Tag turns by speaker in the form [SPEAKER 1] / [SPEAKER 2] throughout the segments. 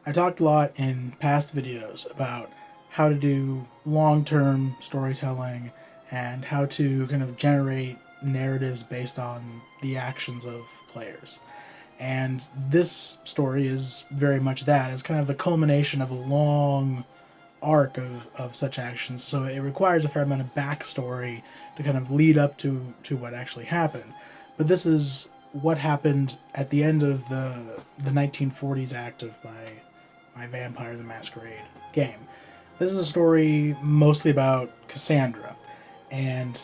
[SPEAKER 1] I talked a lot in past videos about how to do long-term storytelling and how to kind of generate narratives based on the actions of players. And this story is very much that. It's kind of the culmination of a long arc of such actions, so it requires a fair amount of backstory to kind of lead up to what actually happened. But this is what happened at the end of the 1940s act of my Vampire the Masquerade game. This is a story mostly about Cassandra, and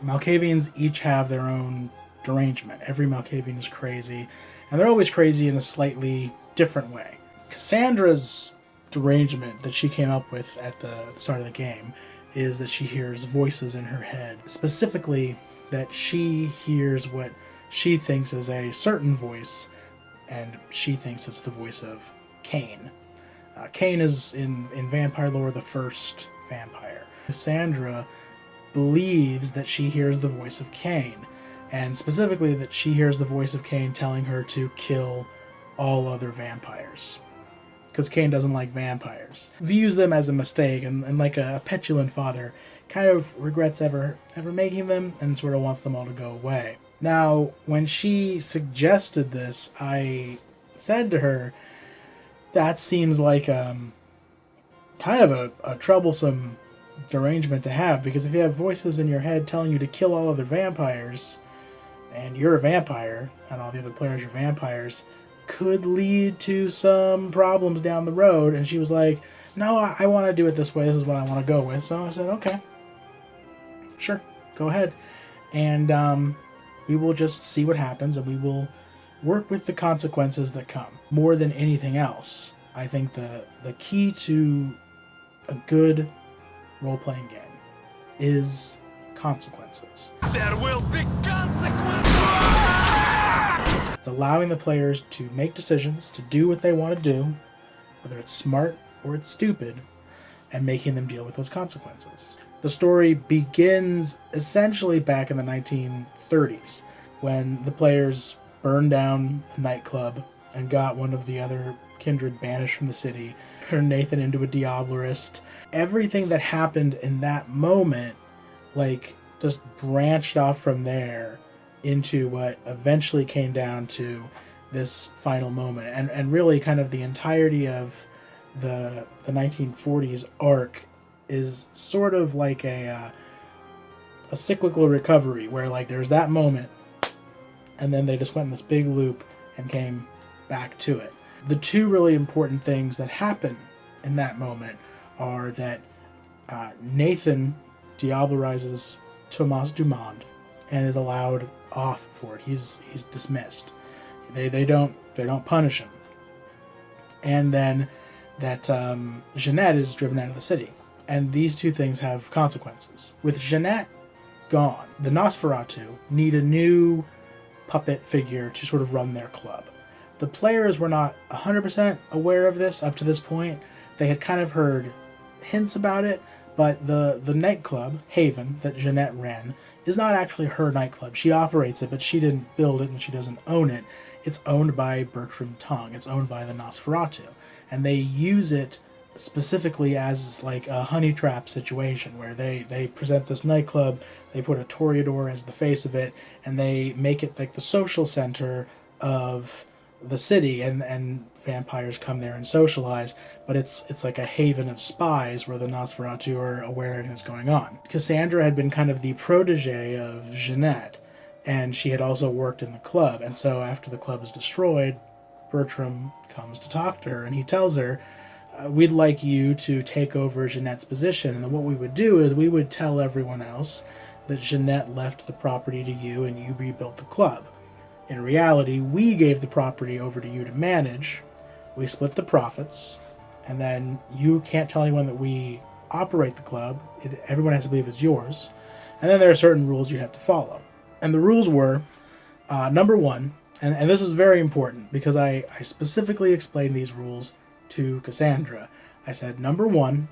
[SPEAKER 1] Malkavians each have their own derangement. Every Malkavian is crazy, and they're always crazy in a slightly different way. Cassandra's derangement that she came up with at the start of the game is that she hears voices in her head. Specifically, that she hears what she thinks is a certain voice, and she thinks it's the voice of Cain. Cain is, in vampire lore, the first vampire. Cassandra believes that she hears the voice of Cain, and specifically that she hears the voice of Cain telling her to kill all other vampires, because Cain doesn't like vampires. Views them as a mistake, and like a petulant father, kind of regrets ever making them, and sort of wants them all to go away. Now, when she suggested this, I said to her, that seems like kind of a troublesome derangement to have, because if you have voices in your head telling you to kill all other vampires, and you're a vampire, and all the other players are vampires, could lead to some problems down the road. And she was like, no, I want to do it this way. This is what I want to go with. So I said, okay, sure, go ahead. And we will just see what happens, and we will work with the consequences that come. More than anything else, I think the key to a good role-playing game is consequences.
[SPEAKER 2] There will be consequences!
[SPEAKER 1] It's allowing the players to make decisions, to do what they want to do, whether it's smart or it's stupid, and making them deal with those consequences. The story begins essentially back in the 1930s, when the players burned down a nightclub and got one of the other kindred banished from the city, turned Nathan into a Diablerist. Everything that happened in that moment, like, just branched off from there into what eventually came down to this final moment. And really kind of the entirety of the 1940s arc is sort of like a cyclical recovery, where like there's that moment, and then they just went in this big loop and came back to it. The two really important things that happen in that moment are that Nathan diablerizes Thomas Dumond and is allowed off for it. He's dismissed. They don't punish him. And then that Jeanette is driven out of the city. And these two things have consequences. With Jeanette gone, the Nosferatu need a new puppet figure to sort of run their club. The players were not 100% aware of this up to this point. They had kind of heard hints about it, but the nightclub, Haven, that Jeanette ran, is not actually her nightclub. She operates it, but she didn't build it and she doesn't own it. It's owned by Bertram Tongue. It's owned by the Nosferatu. And they use it specifically as like a honey trap situation, where they present this nightclub, they put a Toreador as the face of it, and they make it like the social center of the city, and vampires come there and socialize, but it's like a haven of spies where the Nosferatu are aware of what's going on. Cassandra had been kind of the protege of Jeanette, and she had also worked in the club, and so after the club is destroyed, Bertram comes to talk to her, and he tells her, we'd like you to take over Jeanette's position, and then what we would do is we would tell everyone else that Jeanette left the property to you and you rebuilt the club. In reality, we gave the property over to you to manage, we split the profits, and then you can't tell anyone that we operate the club. Everyone has to believe it's yours. And then there are certain rules you have to follow. And the rules were, number one, and this is very important because I specifically explained these rules to Cassandra. I said, number one,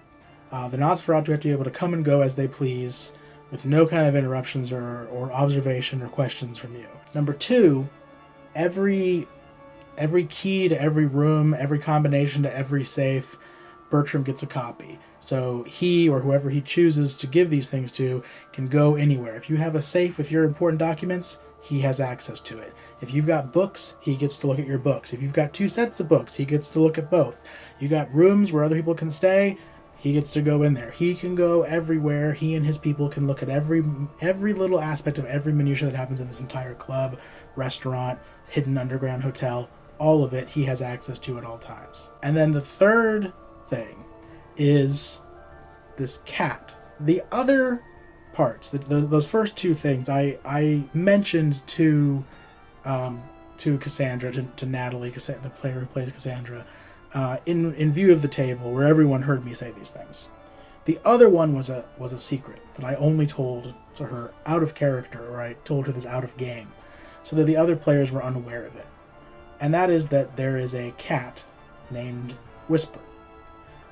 [SPEAKER 1] the Nosferatu have to be able to come and go as they please with no kind of interruptions or observation or questions from you. Number two, every every key to every room, every combination to every safe, Bertram gets a copy. So he or whoever he chooses to give these things to can go anywhere. If you have a safe with your important documents, he has access to it. If you've got books, he gets to look at your books. If you've got 2 sets of books, he gets to look at both. You got rooms where other people can stay, he gets to go in there. He can go everywhere. He and his people can look at every little aspect of every minutia that happens in this entire club, restaurant, hidden underground hotel. All of it, he has access to at all times. And then the third thing is this cat. The other parts, those first 2 things, I mentioned to Cassandra, to Natalie, the player who plays Cassandra, in view of the table where everyone heard me say these things. The other one was a secret that I only told to her out of character, or I told her this out of game, so that the other players were unaware of it. And that is that there is a cat named Whisper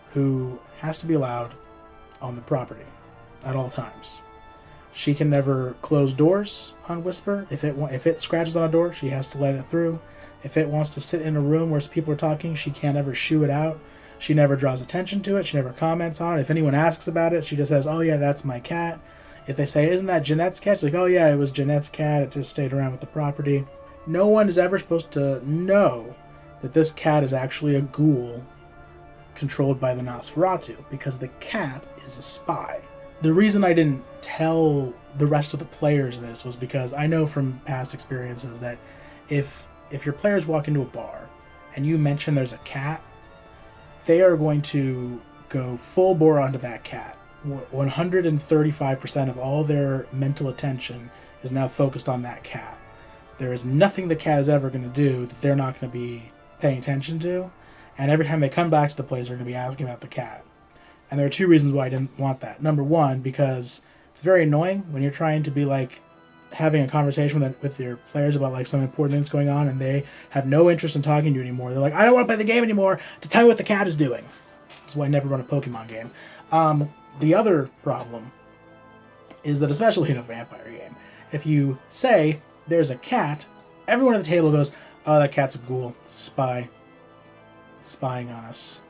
[SPEAKER 1] who has to be allowed on the property at all times. She can never close doors on Whisper. If it scratches on a door, she has to let it through. If it wants to sit in a room where people are talking, she can't ever shoo it out. She never draws attention to it. She never comments on it. If anyone asks about it, she just says, "Oh yeah, that's my cat." If they say, "Isn't that Jeanette's cat?" She's like, "Oh yeah, it was Jeanette's cat. It just stayed around with the property." No one is ever supposed to know that this cat is actually a ghoul controlled by the Nosferatu, because the cat is a spy. The reason I didn't tell the rest of the players this was because I know from past experiences that if your players walk into a bar and you mention there's a cat, they are going to go full bore onto that cat. 135% of all their mental attention is now focused on that cat. There is nothing the cat is ever going to do that they're not going to be paying attention to, and every time they come back to the place, they're going to be asking about the cat. And there are 2 reasons why I didn't want that. Number one, because it's very annoying when you're trying to be like having a conversation with your players about like some important things going on, and they have no interest in talking to you anymore. They're like, "I don't want to play the game anymore to tell me what the cat is doing." That's why I never run a Pokemon game. The other problem is that, especially in a vampire game, if you say there's a cat, everyone at the table goes, "Oh, that cat's a ghoul, spying on us."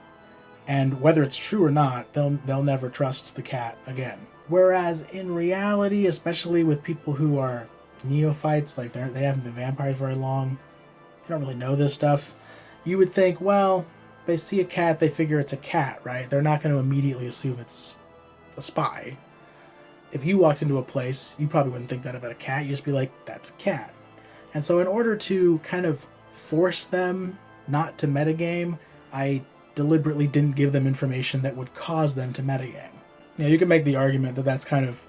[SPEAKER 1] And whether it's true or not, they'll never trust the cat again. Whereas in reality, especially with people who are neophytes, like they haven't been vampires very long, they don't really know this stuff, you would think, well, they see a cat, they figure it's a cat, right? They're not going to immediately assume it's a spy. If you walked into a place, you probably wouldn't think that about a cat. You'd just be like, that's a cat. And so in order to kind of force them not to metagame, I deliberately didn't give them information that would cause them to metagame. You know, you can make the argument that that's kind of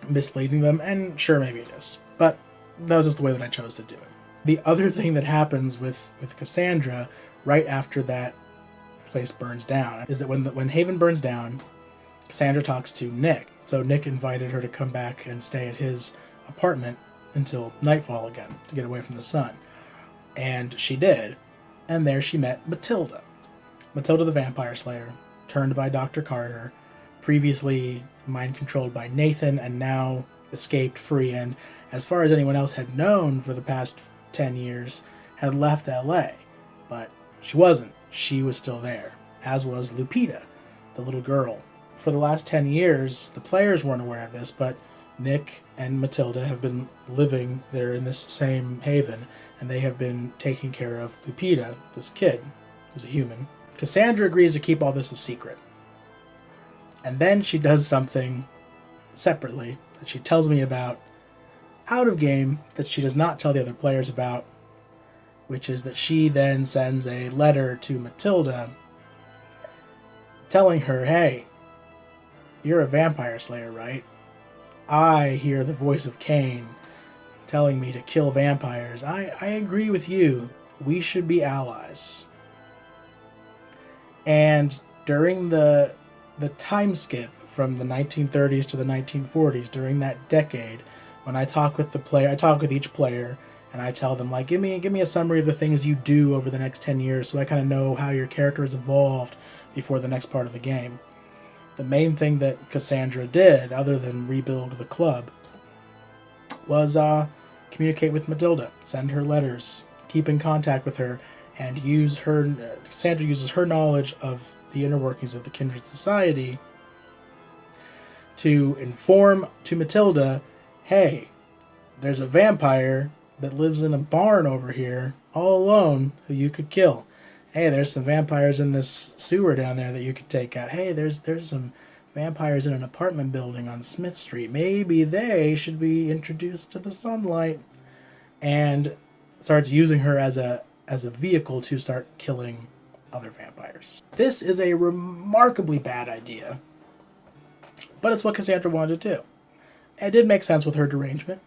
[SPEAKER 1] misleading them, and sure, maybe it is. But that was just the way that I chose to do it. The other thing that happens with Cassandra right after that place burns down is that when Haven burns down, Cassandra talks to Nick. So Nick invited her to come back and stay at his apartment until nightfall again, to get away from the sun. And she did. And there she met Matilda. Matilda the Vampire Slayer, turned by Dr. Carter, previously mind-controlled by Nathan, and now escaped free, and as far as anyone else had known for the past 10 years, had left LA. But she wasn't. She was still there, as was Lupita, the little girl. For the last 10 years, the players weren't aware of this, but Nick and Matilda have been living there in this same haven, and they have been taking care of Lupita, this kid, who's a human. Cassandra agrees to keep all this a secret. And then she does something separately that she tells me about out of game that she does not tell the other players about, which is that she then sends a letter to Matilda telling her, "Hey, you're a vampire slayer, right? I hear the voice of Cain telling me to kill vampires. I agree with you. We should be allies." And during the time skip from the 1930s to the 1940s, during that decade, when I talk with the player, I talk with each player, and I tell them, like, give me a summary of the things you do over the next 10 years so I kind of know how your character has evolved before the next part of the game. The main thing that Cassandra did, other than rebuild the club, was communicate with Matilda, send her letters, keep in contact with her and use her. Cassandra uses her knowledge of the inner workings of the Kindred Society to inform to Matilda, hey, there's a vampire that lives in a barn over here, all alone, who you could kill. Hey, there's some vampires in this sewer down there that you could take out. Hey, there's some vampires in an apartment building on Smith Street. Maybe they should be introduced to the sunlight. And starts using her as a vehicle to start killing other vampires. This is a remarkably bad idea, but it's what Cassandra wanted to do. It did make sense with her derangement,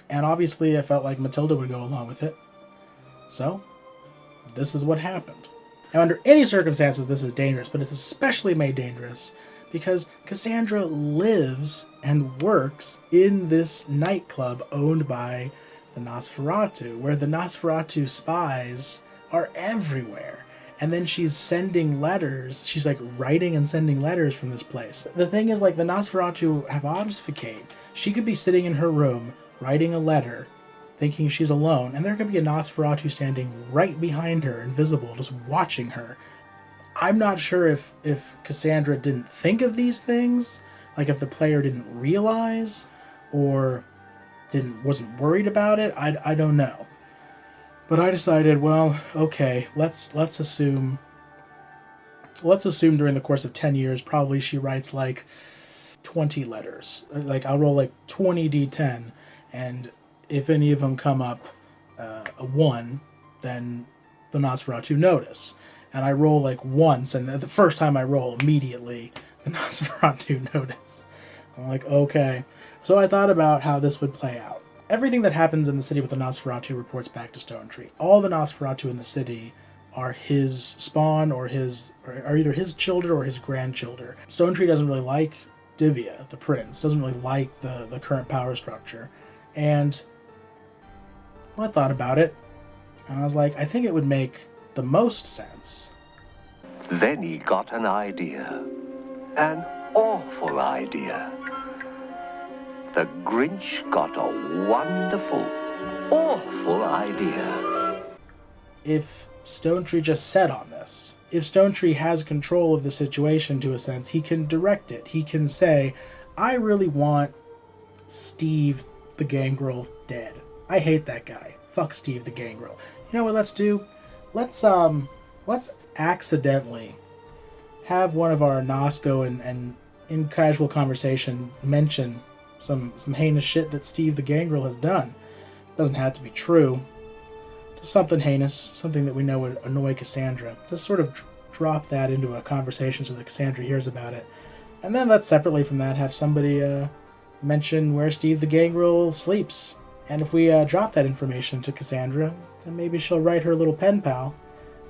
[SPEAKER 1] and obviously I felt like Matilda would go along with it. So, this is what happened. Now, under any circumstances, this is dangerous, but it's especially made dangerous because Cassandra lives and works in this nightclub owned by the Nosferatu, where the Nosferatu spies are everywhere. And then she's sending letters. She's like writing and sending letters from this place. The thing is, like, the Nosferatu have obfuscate. She could be sitting in her room writing a letter, thinking she's alone, and there could be a Nosferatu standing right behind her, invisible, just watching her. I'm not sure if Cassandra didn't think of these things, like if the player didn't realize, or wasn't worried about it. I don't know. But I decided, well, okay, let's assume during the course of 10 years, probably she writes like 20 letters. Like, I'll roll like 20 d10, and if any of them come up a 1, then the Nosferatu notice. And I roll like once, and the first time I roll, immediately the Nosferatu notice. I'm like, okay. So I thought about how this would play out. Everything that happens in the city with the Nosferatu reports back to Stonetree. All the Nosferatu in the city are his spawn, or are either his children or his grandchildren. Stonetree doesn't really like Divya, the prince, doesn't really like the current power structure. And well, I thought about it, and I was like, I think it would make the most sense.
[SPEAKER 3] Then he got an idea. An awful idea. The Grinch got a wonderful, awful idea.
[SPEAKER 1] If Stonetree just set on this, if Stonetree has control of the situation to a sense, he can direct it. He can say, I really want Steve the Gangrel dead. I hate that guy. Fuck Steve the Gangrel. You know what let's do? Let's accidentally have one of our Nos go and in casual conversation mention some heinous shit that Steve the Gangrel has done. It doesn't have to be true. Just something heinous, something that we know would annoy Cassandra. Just sort of drop that into a conversation so that Cassandra hears about it. And then let's separately from that have somebody mention where Steve the Gangrel sleeps. And if we drop that information to Cassandra, then maybe she'll write her little pen pal,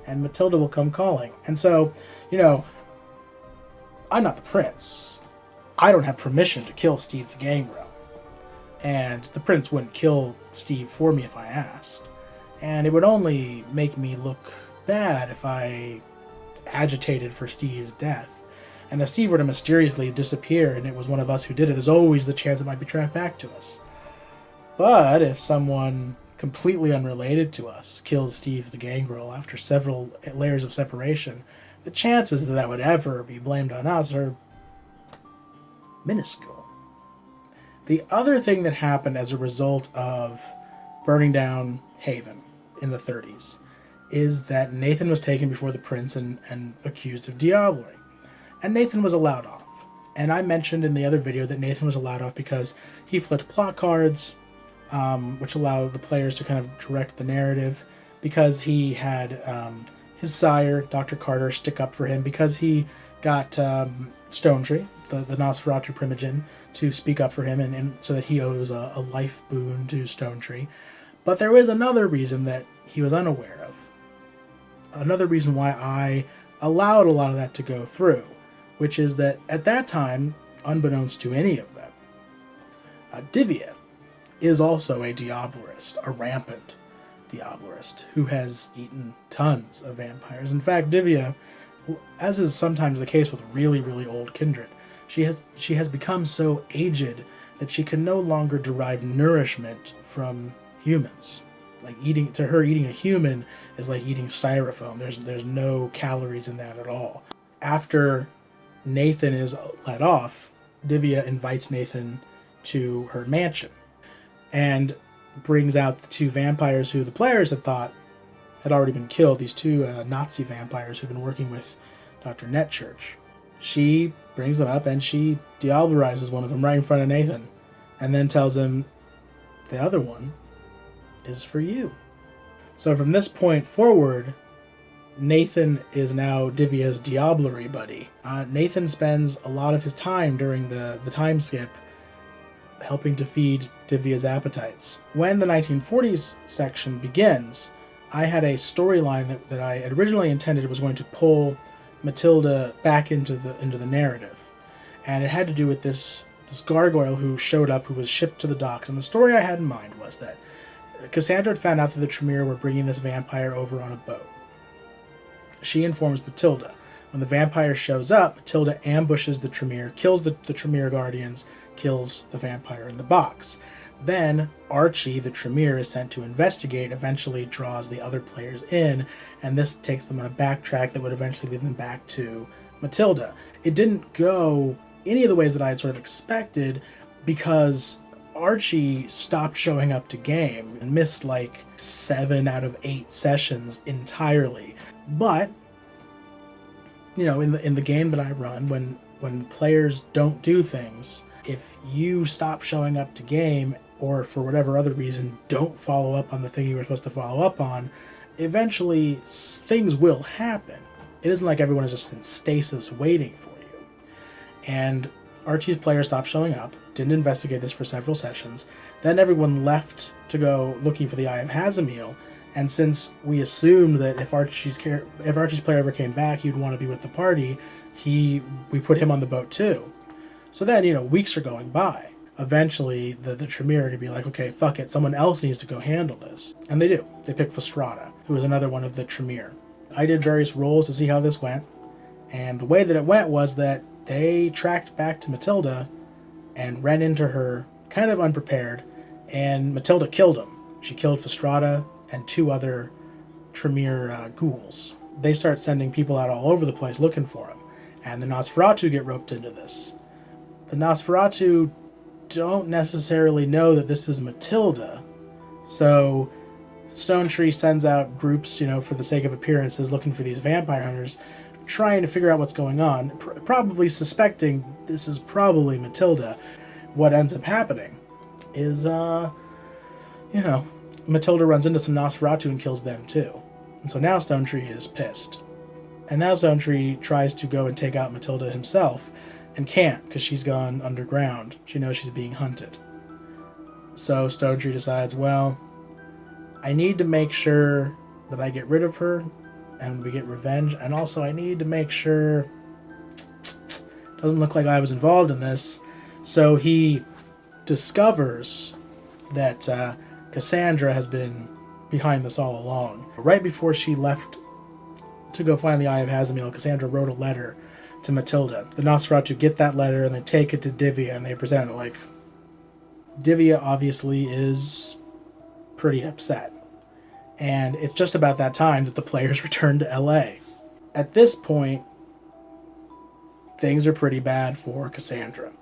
[SPEAKER 1] and Matilda will come calling. And so, you know, I'm not the prince. I don't have permission to kill Steve the Gangrel. And the prince wouldn't kill Steve for me if I asked. And it would only make me look bad if I agitated for Steve's death. And if Steve were to mysteriously disappear and it was one of us who did it, there's always the chance it might be tracked back to us. But if someone completely unrelated to us kills Steve the Gangrel after several layers of separation, the chances that that would ever be blamed on us are minuscule. The other thing that happened as a result of burning down Haven in the 30s is that Nathan was taken before the prince and accused of diablerie. And Nathan was allowed off. And I mentioned in the other video that Nathan was allowed off because he flipped plot cards, which allowed the players to kind of direct the narrative, because he had his sire, Dr. Carter, stick up for him, because he got Stonetree, the Nosferatu primogen, to speak up for him, and so that he owes a life boon to Stonetree. But there was another reason that he was unaware of. Another reason why I allowed a lot of that to go through, which is that at that time, unbeknownst to any of them, Divya is also a Diablerist, a rampant Diablerist, who has eaten tons of vampires. In fact, Divya, as is sometimes the case with really, really old kindred, she has become so aged that she can no longer derive nourishment from humans. Like eating a human is like eating styrofoam. There's no calories in that at all. After Nathan is let off, Divya invites Nathan to her mansion and brings out the two vampires who the players had thought had already been killed. These two Nazi vampires who've been working with Dr. Netchurch. She brings them up and she diablerizes one of them right in front of Nathan, and then tells him the other one is for you. So from this point forward, Nathan is now Divya's diablerie buddy. Nathan spends a lot of his time during the time skip helping to feed Divya's appetites. When the 1940s section begins, I had a storyline that I originally intended was going to pull Matilda back into the narrative, and it had to do with this gargoyle who showed up, who was shipped to the docks. And the story I had in mind was that Cassandra had found out that the Tremere were bringing this vampire over on a boat. She informs Matilda. When the vampire shows up, Matilda ambushes the Tremere, kills the Tremere guardians, kills the vampire in the box. Then Archie, the Tremere, is sent to investigate, eventually draws the other players in, and this takes them on a backtrack that would eventually lead them back to Matilda. It didn't go any of the ways that I had sort of expected, because Archie stopped showing up to game and missed like 7 out of 8 sessions entirely. But, you know, in the game that I run, when players don't do things, if you stop showing up to game, or for whatever other reason don't follow up on the thing you were supposed to follow up on, eventually things will happen. It isn't like everyone is just in stasis waiting for you. And Archie's players stopped showing up, didn't investigate this for several sessions. Then everyone left to go looking for the Eye of Hazamil, and since we assumed that if Archie's player ever came back, he'd want to be with the party, we put him on the boat too. So then, you know, weeks are going by. Eventually, the Tremere could be like, okay, fuck it, someone else needs to go handle this. And they do. They pick Fastrada, who is another one of the Tremere. I did various rolls to see how this went, and the way that it went was that they tracked back to Matilda and ran into her kind of unprepared, and Matilda killed him. She killed Fastrada and 2 other Tremere ghouls. They start sending people out all over the place looking for him, and the Nosferatu get roped into this. The Nosferatu don't necessarily know that this is Matilda, so Stone Tree sends out groups, you know, for the sake of appearances, looking for these vampire hunters, trying to figure out what's going on, probably suspecting this is probably Matilda. What ends up happening is, you know, Matilda runs into some Nosferatu and kills them too. And so now Stone Tree is pissed. And now Stone Tree tries to go and take out Matilda himself, and can't, because she's gone underground. She knows she's being hunted. So Stone Tree decides, well, I need to make sure that I get rid of her and we get revenge, and also I need to make sure it doesn't look like I was involved in this. So he discovers that Cassandra has been behind this all along. Right before she left to go find the Eye of Hazamil, Cassandra wrote a letter to Matilda. The Nosferatu get that letter and they take it to Divya and they present it. Like, Divya obviously is pretty upset. And it's just about that time that the players return to LA. At this point, things are pretty bad for Cassandra.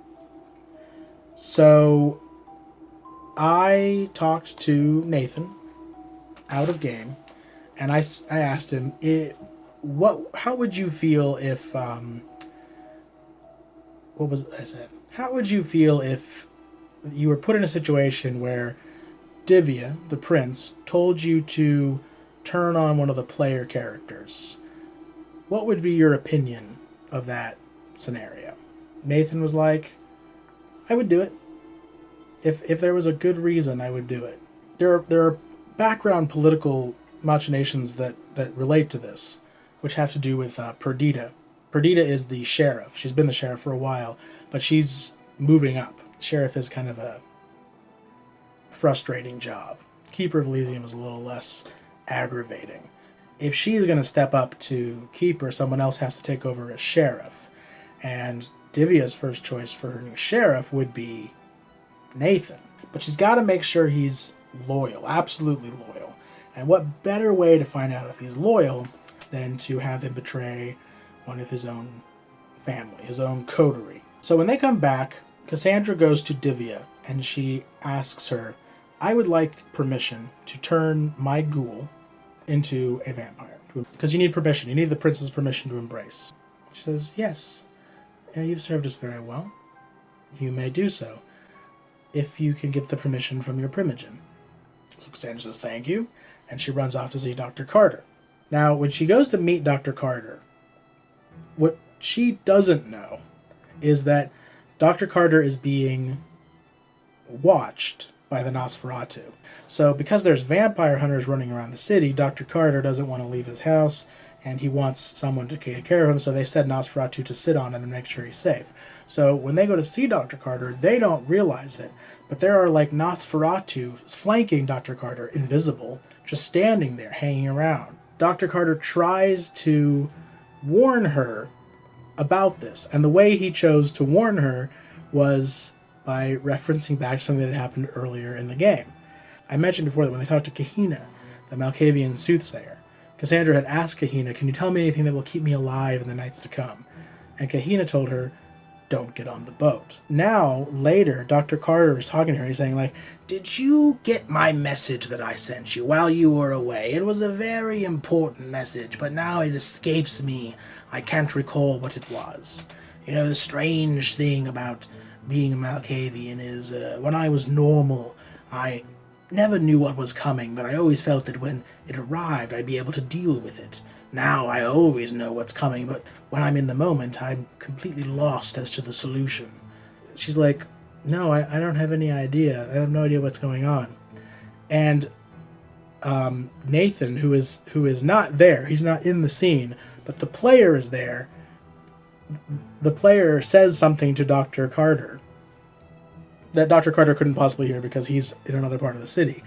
[SPEAKER 1] So I talked to Nathan out of game, and I asked him, how would you feel if what was it I said? How would you feel if you were put in a situation where Divya, the prince, told you to turn on one of the player characters? What would be your opinion of that scenario? Nathan was like, I would do it. If there was a good reason, I would do it. There are background political machinations that relate to this, which have to do with Perdita. Perdita is the sheriff. She's been the sheriff for a while, but she's moving up. Sheriff is kind of a frustrating job. Keeper of Elysium is a little less aggravating. If she's going to step up to Keeper, someone else has to take over as sheriff. And Divya's first choice for her new sheriff would be Nathan. But she's got to make sure he's loyal, absolutely loyal. And what better way to find out if he's loyal than to have him betray one of his own family, his own coterie. So when they come back, Cassandra goes to Divya and she asks her, I would like permission to turn my ghoul into a vampire. Because you need permission. You need the prince's permission to embrace. She says, yes, you've served us very well. You may do so, if you can get the permission from your primogen. So Cassandra says, thank you, and she runs off to see Dr. Carter. Now, when she goes to meet Dr. Carter, what she doesn't know is that Dr. Carter is being watched by the Nosferatu. So because there's vampire hunters running around the city, Dr. Carter doesn't want to leave his house, and he wants someone to take care of him, so they send Nosferatu to sit on him and make sure he's safe. So when they go to see Dr. Carter, they don't realize it, but there are like Nosferatu flanking Dr. Carter, invisible, just standing there, hanging around. Dr. Carter tries to warn her about this, and the way he chose to warn her was by referencing back to something that had happened earlier in the game. I mentioned before that when they talked to Kahina, the Malkavian soothsayer, Cassandra had asked Kahina, can you tell me anything that will keep me alive in the nights to come? And Kahina told her, don't get on the boat. Now, later, Dr. Carter is talking to her. He's saying, like, did you get my message that I sent you while you were away? It was a very important message, but now it escapes me. I can't recall what it was. You know, the strange thing about being a Malkavian is when I was normal, I never knew what was coming, but I always felt that when it arrived, I'd be able to deal with it. Now I always know what's coming, but when I'm in the moment, I'm completely lost as to the solution. She's like, no, I don't have any idea. I have no idea what's going on. And Nathan, who is not there, he's not in the scene, but the player is there. The player says something to Dr. Carter that Dr. Carter couldn't possibly hear because he's in another part of the city.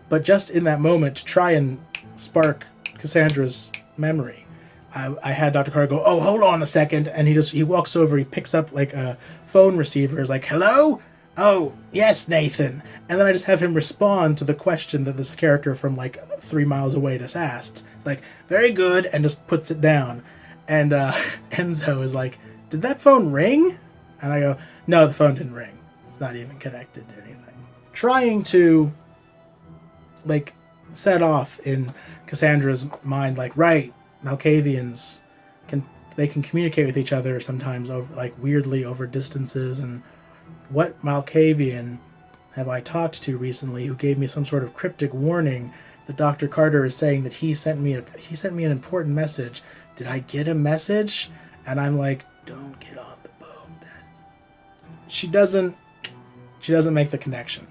[SPEAKER 1] But just in that moment, to try and spark Cassandra's memory, I had Dr. Carter go, oh, hold on a second, and he walks over, he picks up like a phone receiver, is like, hello? Oh, yes, Nathan. And then I just have him respond to the question that this character from like 3 miles away just asked. Like, very good, and just puts it down. And Enzo is like, did that phone ring? And I go, no, the phone didn't ring. It's not even connected to anything. Trying to, like, set off in Cassandra's mind, like, right, Malkavians can communicate with each other sometimes over, like, weirdly over distances, and what Malkavian have I talked to recently who gave me some sort of cryptic warning that Dr. Carter is saying that he sent me an important message. Did I get a message? And I'm like, don't get on the boat. She doesn't make the connection.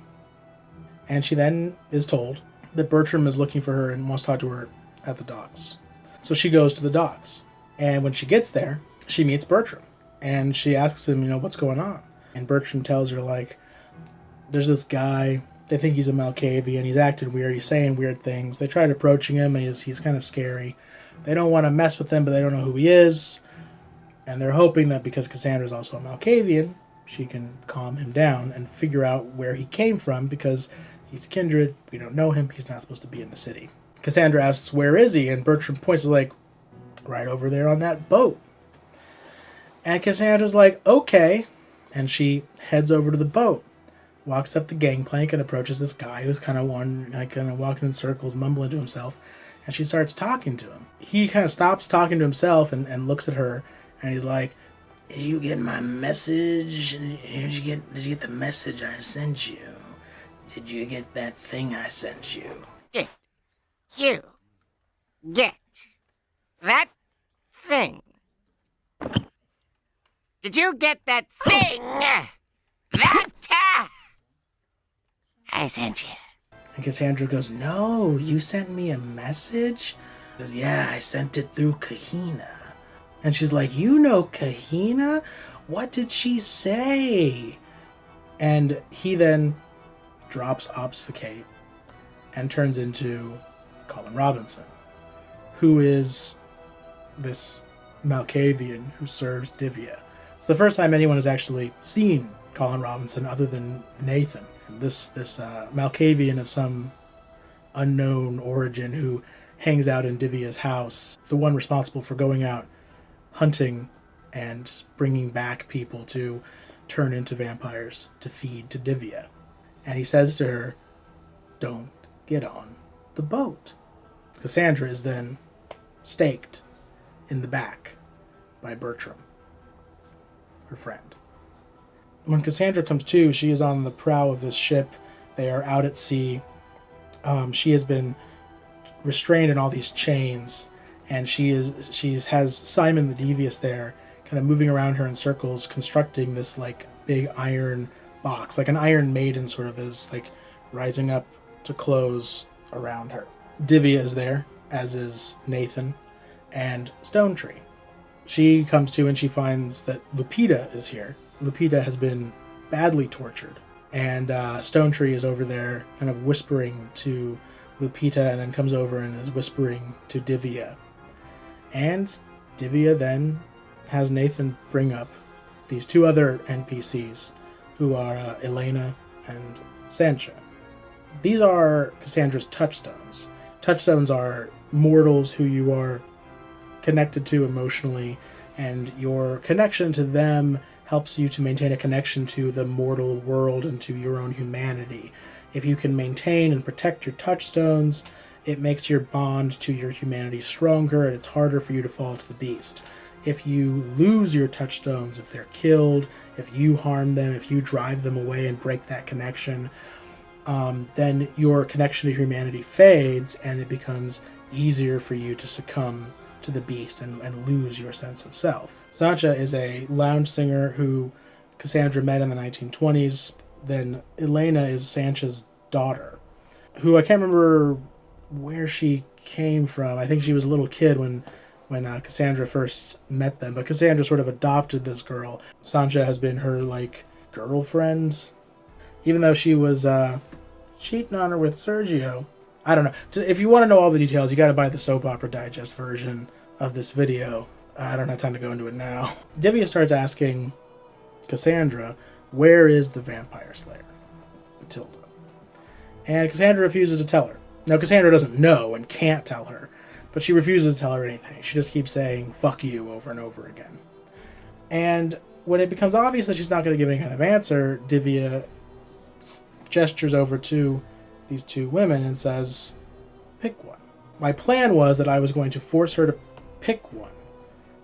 [SPEAKER 1] And she then is told that Bertram is looking for her and wants to talk to her at the docks. So she goes to the docks. And when she gets there, she meets Bertram. And she asks him, what's going on? And Bertram tells her, like, there's this guy, they think he's a Malkavian, he's acting weird, he's saying weird things. They tried approaching him, and he's kind of scary. They don't want to mess with him, but they don't know who he is. And they're hoping that because Cassandra's also a Malkavian, she can calm him down and figure out where he came from, because he's kindred, we don't know him, he's not supposed to be in the city. Cassandra asks, where is he? And Bertram points to, like, right over there on that boat. And Cassandra's like, okay. And she heads over to the boat, walks up the gangplank, and approaches this guy who's kind of walking in circles, mumbling to himself. And she starts talking to him. He kind of stops talking to himself and looks at her, and he's like, did you get my message? Did you get the message I sent you? Did you get that thing I sent you?
[SPEAKER 4] Did you get that thing? Did you get that thing? I sent you.
[SPEAKER 1] And Cassandra goes, no, you sent me a message? He says, yeah, I sent it through Kahina. And she's like, you know Kahina? What did she say? And he then drops obfuscate and turns into Colin Robinson, who is this Malkavian who serves Divya. It's the first time anyone has actually seen Colin Robinson other than Nathan. This Malkavian of some unknown origin who hangs out in Divya's house, the one responsible for going out hunting and bringing back people to turn into vampires to feed to Divya. And he says to her, "Don't get on the boat." Cassandra is then staked in the back by Bertram, her friend. When Cassandra comes to, she is on the prow of this ship. They are out at sea. She has been restrained in all these chains, and she has Simon the Devious there, kind of moving around her in circles, constructing this like big iron box, like an Iron Maiden sort of is like rising up to close around her. Divya is there, as is Nathan and Stone Tree. She comes to and she finds that Lupita is here. Lupita has been badly tortured, and Stone Tree is over there kind of whispering to Lupita, and then comes over and is whispering to Divya. And Divya then has Nathan bring up these two other NPCs, who are Elena and Sancha. These are Cassandra's touchstones. Touchstones are mortals who you are connected to emotionally, and your connection to them helps you to maintain a connection to the mortal world and to your own humanity. If you can maintain and protect your touchstones, it makes your bond to your humanity stronger, and it's harder for you to fall to the beast. If you lose your touchstones, if they're killed, if you harm them, if you drive them away and break that connection, then your connection to humanity fades, and it becomes easier for you to succumb to the beast and lose your sense of self. Sancha is a lounge singer who Cassandra met in the 1920s. Then Elena is Sancha's daughter, who I can't remember where she came from. I think she was a little kid when Cassandra first met them, but Cassandra sort of adopted this girl. Sancha has been her like girlfriend, even though she was cheating on her with Sergio. I don't know. If you want to know all the details, you got to buy the Soap Opera Digest version of this video. I don't have time to go into it now. Divya starts asking Cassandra, where is the vampire slayer, Matilda? And Cassandra refuses to tell her. Now, Cassandra doesn't know and can't tell her, but she refuses to tell her anything. She just keeps saying, fuck you, over and over again. And when it becomes obvious that she's not going to give any kind of answer, Divya gestures over to these two women and says, pick one. My plan was that I was going to force her to pick one,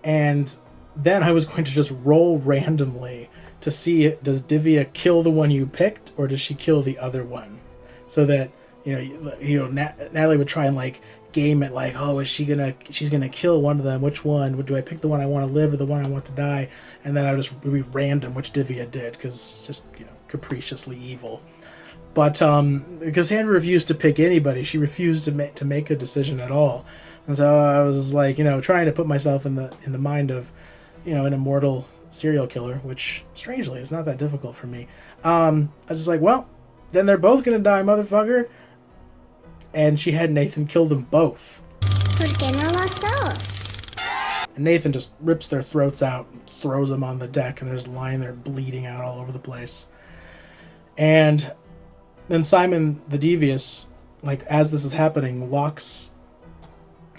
[SPEAKER 1] and then I was going to just roll randomly to see, does Divya kill the one you picked, or does she kill the other one? So that, Natalie would try and like game it like, oh, she's gonna kill one of them. Which one? Do I pick the one I want to live or the one I want to die? And then I would just be random which Divya did, because it's just, capriciously evil. But Cassandra refused to pick anybody. She refused to make a decision at all. And so I was like, trying to put myself in the mind of, an immortal serial killer, which strangely is not that difficult for me. I was just like, well, then they're both gonna die, motherfucker. And she had Nathan kill them both.
[SPEAKER 5] ¿Por qué no los dos?
[SPEAKER 1] And Nathan just rips their throats out and throws them on the deck, and they're just lying there bleeding out all over the place. And then Simon the Devious, like, as this is happening, locks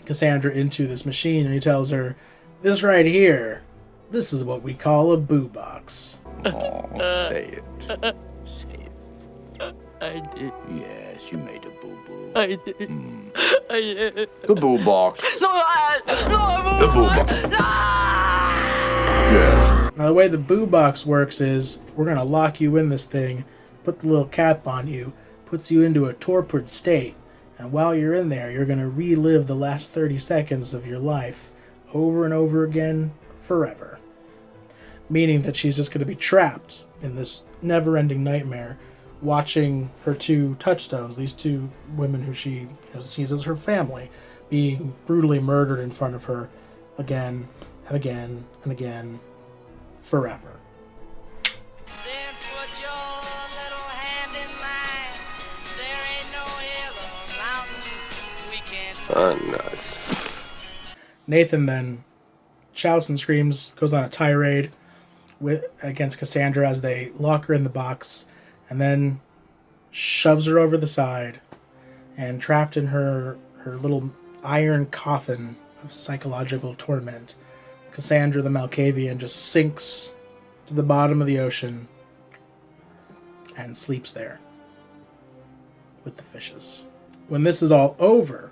[SPEAKER 1] Cassandra into this machine, and he tells her, this right here, this is what we call a boo box.
[SPEAKER 6] Oh, say it. Say it.
[SPEAKER 2] I did.
[SPEAKER 6] Yes, you made a boo-boo.
[SPEAKER 2] I did. I did.
[SPEAKER 6] The boo box.
[SPEAKER 2] No,
[SPEAKER 6] The boo box. Yeah.
[SPEAKER 1] Now, the way the boo box works is, we're going to lock you in this thing, put the little cap on you, puts you into a torpid state, and while you're in there, you're going to relive the last 30 seconds of your life over and over again forever. Meaning that she's just going to be trapped in this never-ending nightmare, watching her two touchstones, these two women who she sees as her family, being brutally murdered in front of her again and again and again forever.
[SPEAKER 7] Then put your little hand in mine. There ain't no hill or mountain we can't
[SPEAKER 6] Nuts.
[SPEAKER 1] Nathan then shouts and screams, goes on a tirade, against Cassandra as they lock her in the box, and then shoves her over the side, and trapped in her little iron coffin of psychological torment, Cassandra the Malkavian just sinks to the bottom of the ocean and sleeps there with the fishes. When this is all over,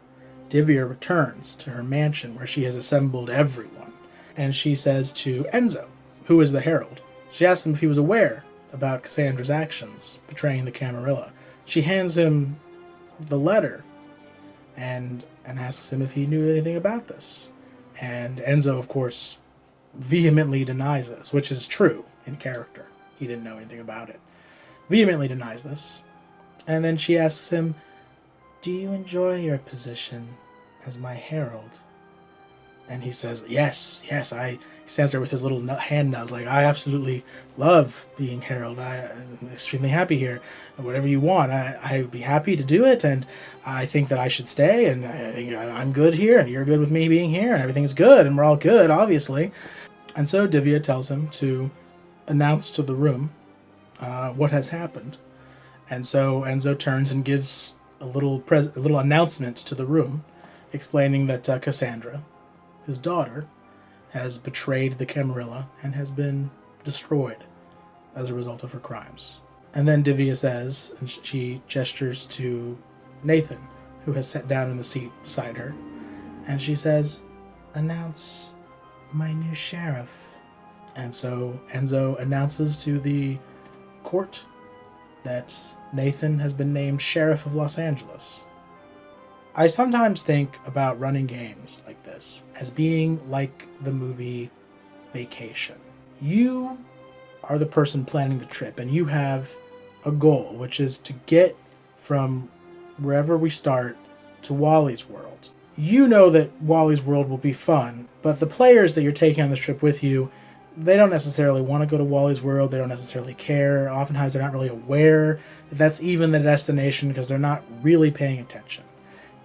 [SPEAKER 1] Divya returns to her mansion where she has assembled everyone, and she says to Enzo, who is the herald, she asks him if he was aware about Cassandra's actions betraying the Camarilla. She hands him the letter and asks him if he knew anything about this. And Enzo, of course, vehemently denies this, which is true in character. He didn't know anything about it. Vehemently denies this. And then she asks him, "Do you enjoy your position as my herald?" And he says, yes, he stands there with his little hand nubs, like, "I absolutely love being herald. I'm extremely happy here. Whatever you want, I'd be happy to do it, and I think that I should stay, and I think I'm good here, and you're good with me being here, and everything's good, and we're all good, obviously." And so Divya tells him to announce to the room what has happened. And so Enzo turns and gives a little announcement to the room, explaining that Cassandra, his daughter, has betrayed the Camarilla and has been destroyed as a result of her crimes. And then Divya says, and she gestures to Nathan, who has sat down in the seat beside her, and she says, "Announce my new sheriff." And so Enzo announces to the court that Nathan has been named Sheriff of Los Angeles. I sometimes think about running games like this as being like the movie Vacation. You are the person planning the trip, and you have a goal, which is to get from wherever we start to Wally's World. You know that Wally's World will be fun, but the players that you're taking on this trip with you, they don't necessarily want to go to Wally's World. They don't necessarily care. Oftentimes they're not really aware that that's even the destination because they're not really paying attention.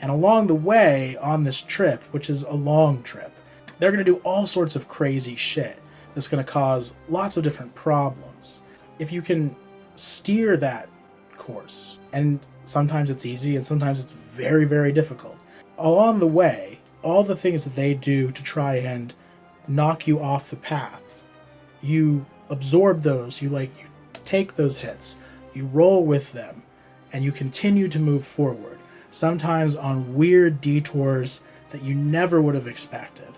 [SPEAKER 1] And along the way on this trip, which is a long trip, they're going to do all sorts of crazy shit that's going to cause lots of different problems. If you can steer that course, and sometimes it's easy and sometimes it's very, very difficult. Along the way, all the things that they do to try and knock you off the path, you absorb those, you take those hits, you roll with them, and you continue to move forward, sometimes on weird detours that you never would have expected.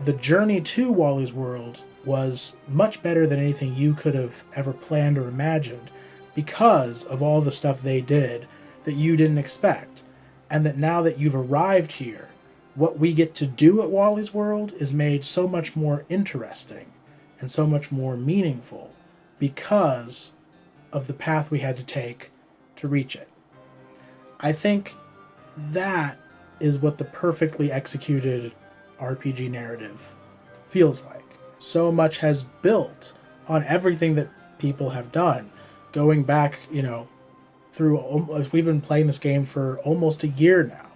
[SPEAKER 1] The journey to Wally's World was much better than anything you could have ever planned or imagined because of all the stuff they did that you didn't expect. And that now that you've arrived here, what we get to do at Wally's World is made so much more interesting and so much more meaningful because of the path we had to take to reach it. I think that is what the perfectly executed RPG narrative feels like. So much has built on everything that people have done, going back, we've been playing this game for almost a year now,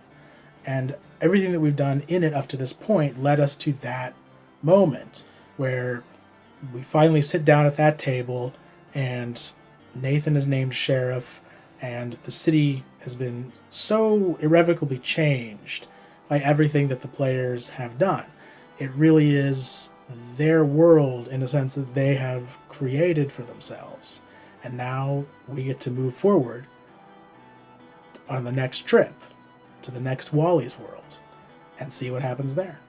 [SPEAKER 1] and everything that we've done in it up to this point led us to that moment where we finally sit down at that table and Nathan is named sheriff and the city has been so irrevocably changed by everything that the players have done. It really is their world in a sense that they have created for themselves. And now we get to move forward on the next trip to the next Wally's World and see what happens there.